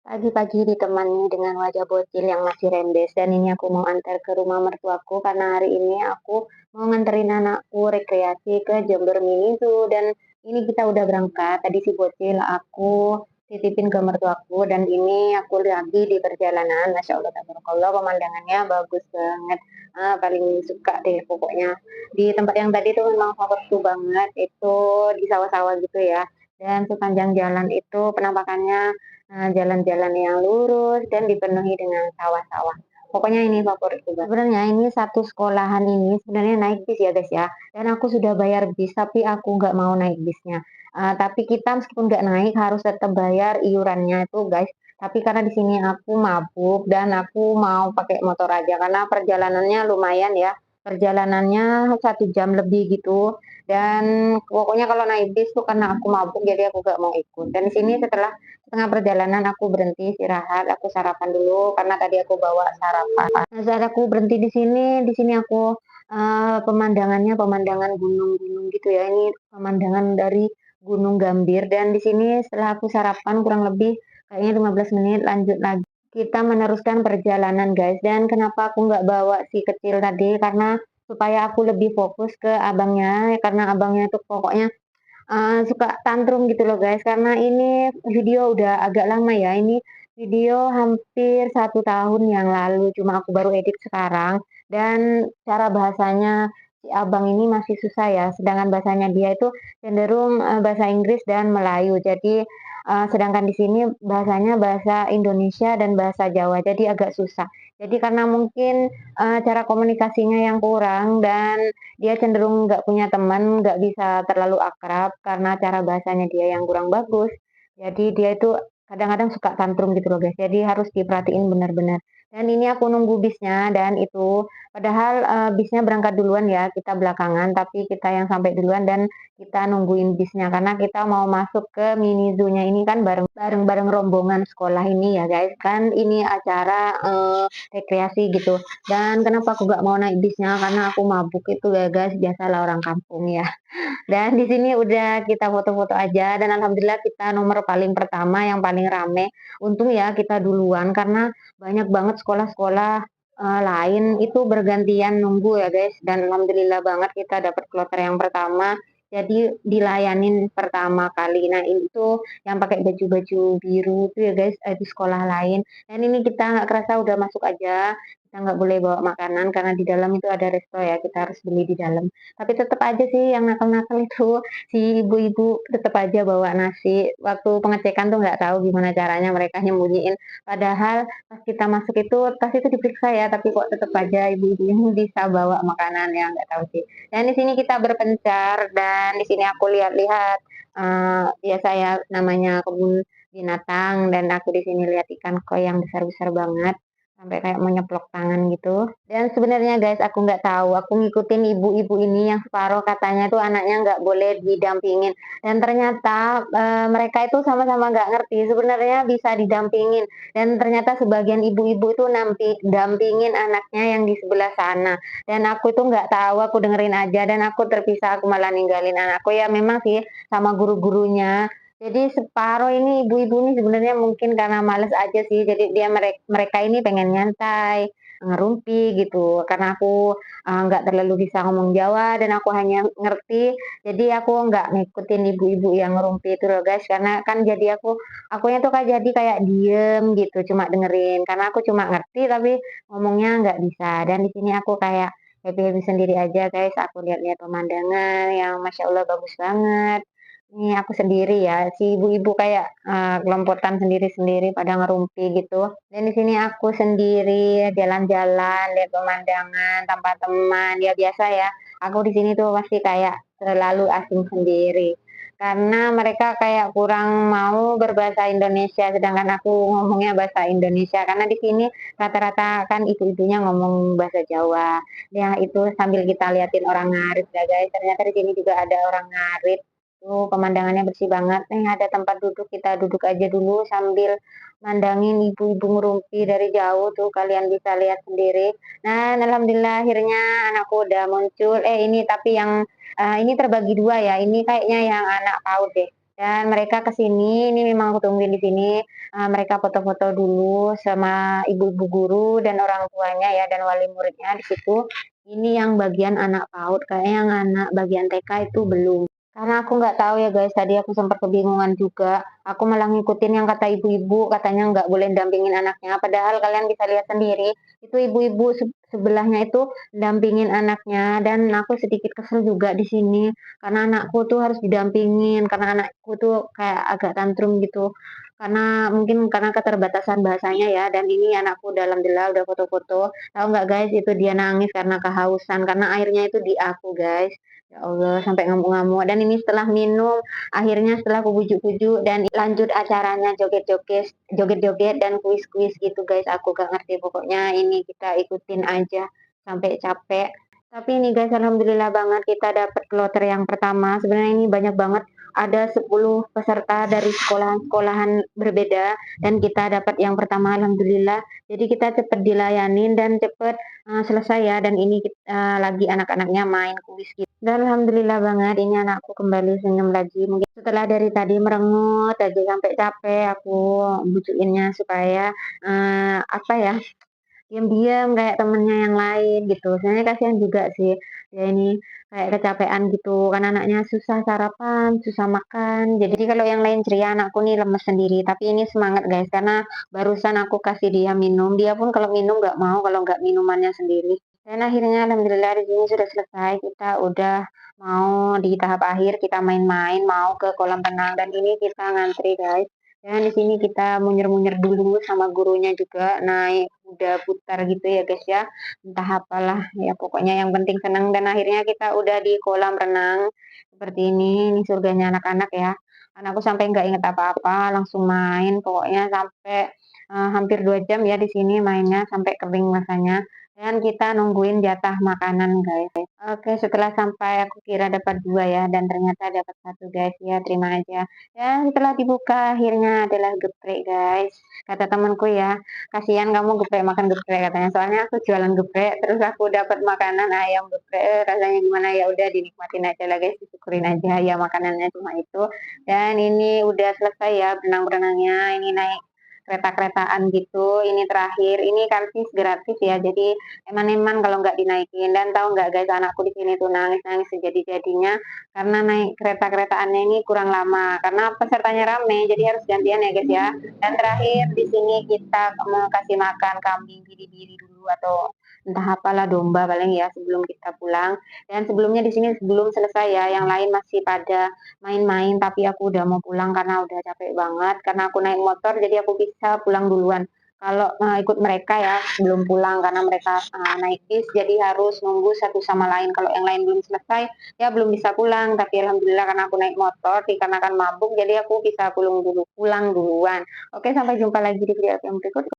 Pagi-pagi ditemani dengan wajah bocil yang masih rembes dan ini aku mau antar ke rumah mertuaku karena hari ini aku mau nganterin anakku rekreasi ke Jember Mini Zoo dan ini kita udah berangkat. Tadi si bocil aku titipin ke mertuaku dan ini aku lagi di perjalanan. Masya Allah, tabarakallah, pemandangannya bagus banget. Paling suka deh pokoknya. Di tempat yang tadi tuh memang favoritku banget, itu di sawah-sawah gitu ya. Dan sepanjang jalan itu penampakannya jalan-jalan yang lurus dan dipenuhi dengan sawah-sawah. Pokoknya ini favoritku banget. Sebenarnya ini satu sekolahan ini sebenarnya naik bis ya guys ya, dan aku sudah bayar bis tapi aku nggak mau naik bisnya. Tapi kita meskipun nggak naik harus tetap bayar iurannya itu guys. Tapi karena di sini aku mabuk dan aku mau pakai motor aja karena perjalanannya lumayan ya. Perjalanannya 1 jam lebih gitu. Dan pokoknya kalau naik bis tuh karena aku mabuk jadi aku gak mau ikut. Dan di sini setelah tengah perjalanan aku berhenti istirahat, aku sarapan dulu karena tadi aku bawa sarapan. Nah, saat aku berhenti di sini aku pemandangannya pemandangan gunung-gunung gitu ya. Ini pemandangan dari Gunung Gambir dan di sini setelah aku sarapan kurang lebih kayaknya 15 menit lanjut lagi. Kita meneruskan perjalanan guys dan kenapa aku nggak bawa si kecil tadi karena supaya aku lebih fokus ke abangnya karena abangnya itu pokoknya suka tantrum gitu loh guys, karena ini video udah agak lama ya, ini video hampir 1 tahun yang lalu, cuma aku baru edit sekarang dan cara bahasanya si abang ini masih susah ya, sedangkan bahasanya dia itu cenderung, bahasa Inggris dan Melayu. Jadi, sedangkan di sini bahasanya bahasa Indonesia dan bahasa Jawa, jadi agak susah. Jadi karena mungkin, cara komunikasinya yang kurang dan dia cenderung nggak punya teman, nggak bisa terlalu akrab karena cara bahasanya dia yang kurang bagus. Jadi dia itu kadang-kadang suka tantrum gitu loh guys, jadi harus diperhatiin benar-benar. Dan ini aku nunggu bisnya dan itu padahal, bisnya berangkat duluan ya, kita belakangan, tapi kita yang sampai duluan dan kita nungguin bisnya karena kita mau masuk ke mini zoo-nya ini kan bareng-bareng rombongan sekolah ini ya guys, kan ini acara, rekreasi gitu. Dan kenapa aku gak mau naik bisnya, karena aku mabuk itu ya guys, biasalah orang kampung ya. Dan di sini udah kita foto-foto aja dan alhamdulillah kita nomor paling pertama yang paling rame. Untung ya kita duluan karena banyak banget sekolah-sekolah, lain itu bergantian nunggu ya guys dan alhamdulillah banget kita dapat kloter yang pertama. Jadi dilayanin pertama kali. Nah ini tuh yang pakai baju-baju biru tuh ya guys, di sekolah lain. Dan ini kita nggak kerasa udah masuk aja, kita nggak boleh bawa makanan karena di dalam itu ada resto ya, kita harus beli di dalam. Tapi tetep aja sih yang nakal-nakal itu si ibu-ibu tetep aja bawa nasi. Waktu pengecekan tuh nggak tahu gimana caranya mereka nyembunyiin. Padahal pas kita masuk itu tas itu diperiksa ya, tapi kok tetep aja ibu-ibu ini bisa bawa makanan ya, nggak tahu sih. Dan di sini kita berpencar dan di sini aku lihat-lihat, biasa ya namanya kebun binatang dan aku di sini lihat ikan koi yang besar-besar banget, sampai kayak mau nyeplok tangan gitu. Dan sebenarnya guys, aku nggak tahu, aku ngikutin ibu-ibu ini yang separuh katanya tuh anaknya nggak boleh didampingin. Dan ternyata mereka itu sama-sama nggak ngerti, sebenarnya bisa didampingin. Dan ternyata sebagian ibu-ibu itu dampingin anaknya yang di sebelah sana. Dan aku itu nggak tahu, aku dengerin aja dan aku terpisah, aku malah ninggalin anakku. Ya memang sih sama guru-gurunya. Jadi separuh ini ibu-ibu ini sebenarnya mungkin karena males aja sih, jadi mereka ini pengen nyantai, ngerumpi gitu, karena aku, nggak terlalu bisa ngomong Jawa dan aku hanya ngerti, jadi aku nggak ngikutin ibu-ibu yang ngerumpi itu loh guys, karena kan jadi akunya tuh jadi kayak diem gitu, cuma dengerin, karena aku cuma ngerti tapi ngomongnya nggak bisa. Dan di sini aku kayak happy-happy sendiri aja guys, aku lihat-lihat pemandangan yang Masya Allah bagus banget. Ini aku sendiri ya, si ibu-ibu kayak, kelompokan sendiri-sendiri pada ngerumpi gitu. Dan di sini aku sendiri jalan-jalan, lihat pemandangan tanpa teman, ya biasa ya, aku di sini tuh pasti kayak selalu asing sendiri. Karena mereka kayak kurang mau berbahasa Indonesia, sedangkan aku ngomongnya bahasa Indonesia. Karena di sini rata-rata kan ibu-ibunya ngomong bahasa Jawa. Ya itu sambil kita liatin orang ngarit ya guys, ternyata di sini juga ada orang ngarit. Tuh pemandangannya bersih banget, nih ada tempat duduk, kita duduk aja dulu sambil mandangin ibu-ibu ngerumpi dari jauh tuh kalian bisa lihat sendiri. Nah, alhamdulillah akhirnya anakku udah muncul, ini tapi yang, ini terbagi 2 ya, ini kayaknya yang anak PAUD deh. dan mereka ke sini, ini memang aku tungguin di sini, mereka foto-foto dulu sama ibu-ibu guru dan orang tuanya ya, dan wali muridnya di situ. Ini yang bagian anak PAUD, kayaknya yang anak bagian TK itu belum. Karena aku nggak tahu ya guys, tadi aku sempat kebingungan juga. Aku malah ngikutin yang kata ibu-ibu, katanya nggak boleh dampingin anaknya. Padahal kalian bisa lihat sendiri, itu ibu-ibu sebelahnya itu dampingin anaknya. Dan aku sedikit kesel juga di sini, karena anakku tuh harus didampingin, karena anakku tuh kayak agak tantrum gitu. Karena mungkin karena keterbatasan bahasanya ya, dan ini anakku dalam alhamdulillah udah foto-foto. Tahu nggak guys, itu dia nangis karena kehausan, karena airnya itu di aku guys. Ya Allah, sampai ngamuk-ngamuk. Dan ini setelah minum, akhirnya setelah aku bujuk-bujuk dan lanjut acaranya joget-joget dan kuis-kuis gitu guys. Aku gak ngerti pokoknya ini kita ikutin aja sampai capek. Tapi ini guys, alhamdulillah banget kita dapat kloter yang pertama. Sebenarnya ini banyak banget. Ada 10 peserta dari sekolahan-sekolahan berbeda dan kita dapat yang pertama alhamdulillah. Jadi kita cepat dilayanin dan cepat selesai ya, dan ini lagi anak-anaknya main kuis gitu. Dan alhamdulillah banget ini anakku kembali senyum lagi. Mungkin setelah dari tadi merengut aja sampai capek, aku bujukinnya supaya apa ya, diam-diam kayak temennya yang lain gitu. Sebenarnya kasihan juga sih, dia ini kayak kecapean gitu, kan anaknya susah sarapan, susah makan. Jadi kalau yang lain ceria, anakku nih lemes sendiri. Tapi ini semangat guys, karena barusan aku kasih dia minum. Dia pun kalau minum nggak mau kalau nggak minumannya sendiri. Dan akhirnya alhamdulillah di sini sudah selesai. Kita udah mau di tahap akhir, kita main-main, mau ke kolam renang dan ini kita ngantri guys. Dan di sini kita munyer-munyer dulu sama gurunya juga, naik kuda putar gitu ya guys ya. Entah apalah ya, pokoknya yang penting senang, dan akhirnya kita udah di kolam renang seperti ini. Ini surganya anak-anak ya. Anakku sampai nggak inget apa-apa, langsung main pokoknya sampai hampir 2 jam ya di sini mainnya sampai kering rasanya. Dan kita nungguin jatah makanan guys. Oke, setelah sampai aku kira dapat 2 ya, dan ternyata dapat 1 guys ya, terima aja. Dan setelah dibuka akhirnya adalah geprek guys. Kata temanku ya, kasihan kamu geprek makan geprek katanya. Soalnya aku jualan geprek, terus aku dapat makanan ayam geprek, rasanya gimana ya udah dinikmatin aja lah guys, disyukurin aja ya makanannya cuma itu. Dan ini udah selesai ya berenang-berenangnya, ini naik kereta-keretaan gitu, ini terakhir, ini karcis gratis ya, jadi eman-eman kalau nggak dinaikin. Dan tahu nggak guys, anakku di sini tuh nangis-nangis sejadi-jadinya karena naik kereta-keretaannya ini kurang lama, karena pesertanya rame, jadi harus gantian ya guys ya. Dan terakhir di sini kita mau kasih makan kambing biri-biri dulu atau entah apalah, domba paling ya, sebelum kita pulang. Dan sebelumnya di sini sebelum selesai ya, yang lain masih pada main-main, tapi aku udah mau pulang karena udah capek banget. Karena aku naik motor jadi aku bisa pulang duluan. Kalau ikut mereka ya belum pulang karena mereka naik bis, jadi harus nunggu satu sama lain. Kalau yang lain belum selesai ya belum bisa pulang. Tapi alhamdulillah karena aku naik motor dikarenakan mabuk, jadi aku bisa pulang duluan. Oke, sampai jumpa lagi di video yang berikut.